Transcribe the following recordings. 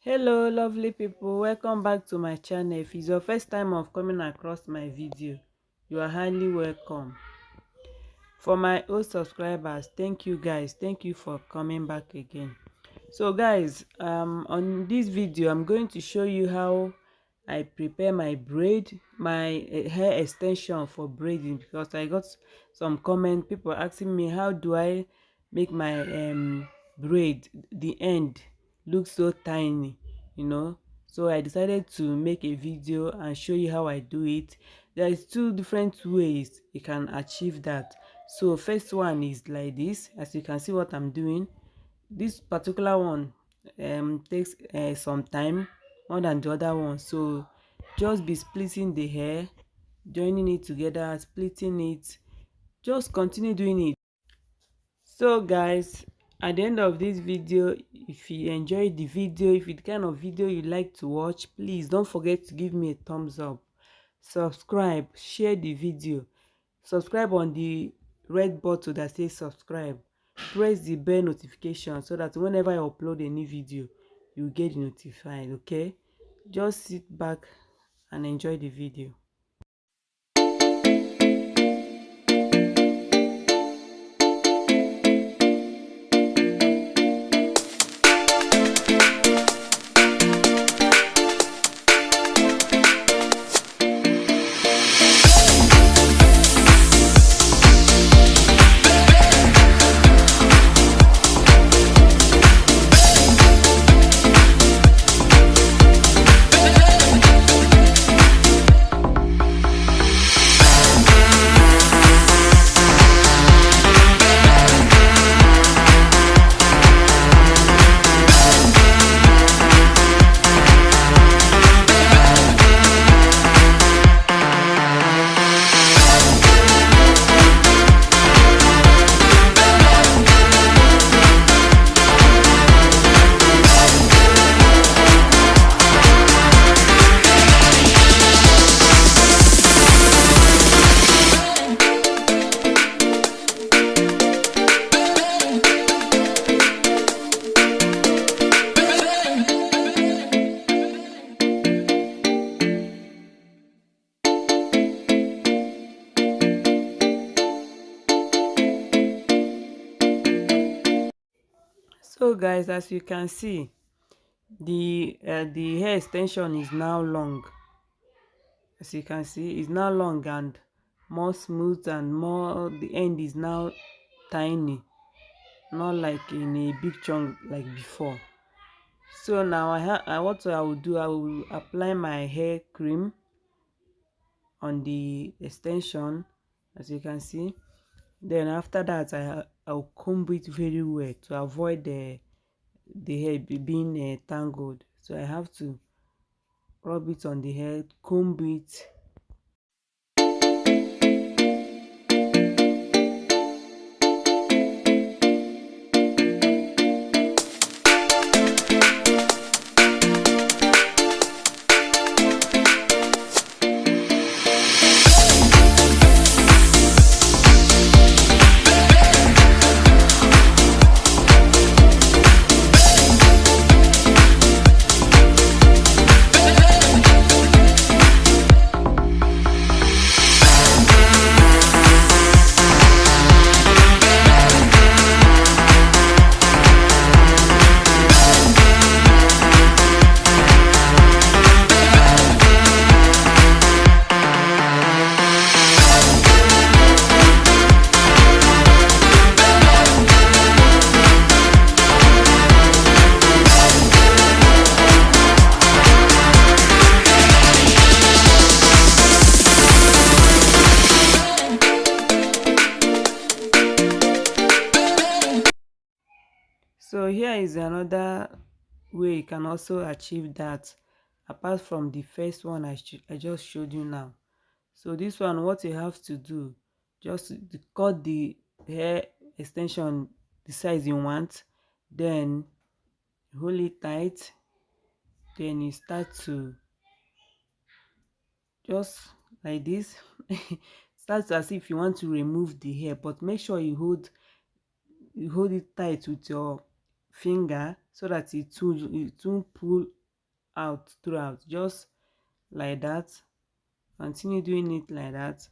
Hello lovely people, welcome back to my channel. If it's your first time of coming across my video, you are highly welcome. For my old subscribers, thank you guys, thank you for coming back again. So guys, on this video I'm going to show you how I prepare my hair extension for braiding, because I got some comment, people asking me how do I make my braid, the end, look so tiny, you know. So I decided to make a video and show you how I do it. There is two different ways you can achieve that. So first one is like this. As you can see what I'm doing, this particular one takes some time more than the other one. So just be splitting the hair, joining it together, splitting it, just continue doing it. So guys, at the end of this video, if you enjoyed the video, if it's the kind of video you like to watch, please don't forget to give me a thumbs up, subscribe, share the video, subscribe on the red button that says subscribe, press the bell notification so that whenever I upload a new video, you get notified. Okay, just sit back and enjoy the video. So guys, as you can see, the hair extension is now long. As you can see, it's now long and more smooth, and more, the end is now tiny, not like in a big chunk like before. So now what I will do, I will apply my hair cream on the extension, as you can see. Then after that, I'll comb it very well to avoid the hair being tangled. So I have to rub it on the hair, comb it. So here is another way you can also achieve that, apart from the first one I just showed you now. So this one, what you have to do, just to cut the hair extension the size you want, then hold it tight, then you start to just like this. Start as if you want to remove the hair, but make sure you hold it tight with your finger so that it won't pull out throughout. Just like that. Continue doing it like that.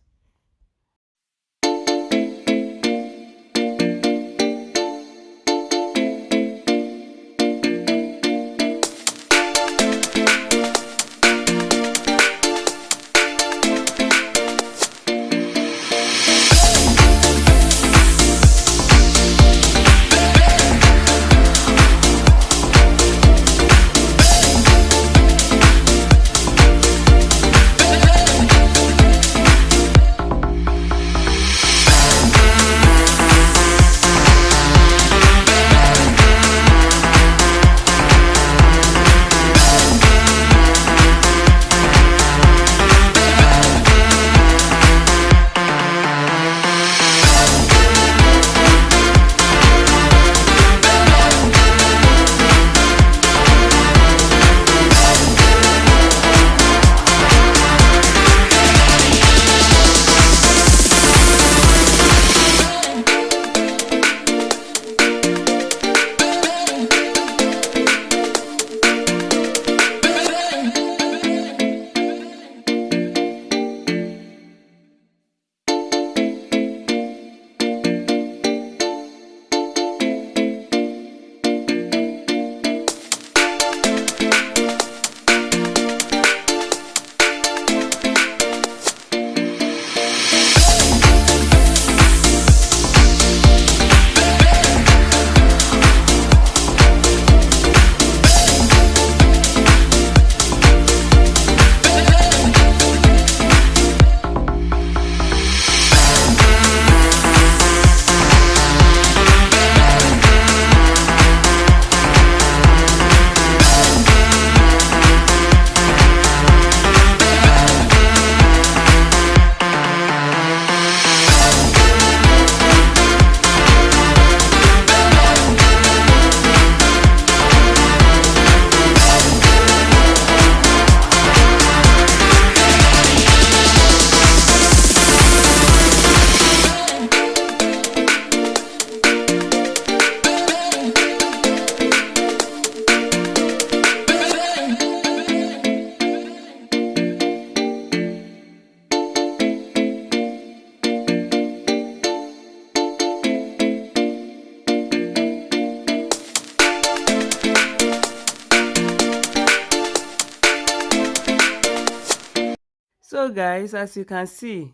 So guys, as you can see,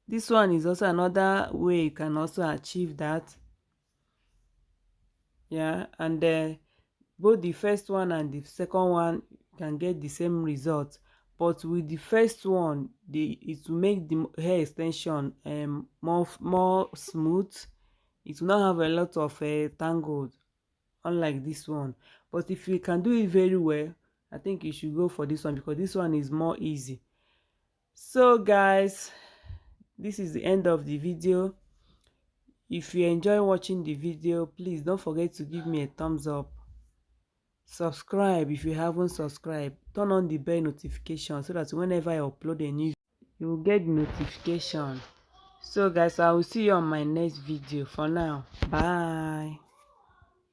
this one is also another way you can also achieve that. Yeah, and both the first one and the second one can get the same result, but with the first one, it will make the hair extension more smooth. It will not have a lot of tangled, unlike this one. But if you can do it very well, I think you should go for this one, because this one is more easy. So guys, this is the end of the video. If you enjoy watching the video, please don't forget to give me a thumbs up. Subscribe if you haven't subscribed. Turn on the bell notification so that whenever I upload a new video, you will get the notification. So guys, I will see you on my next video. For now, bye.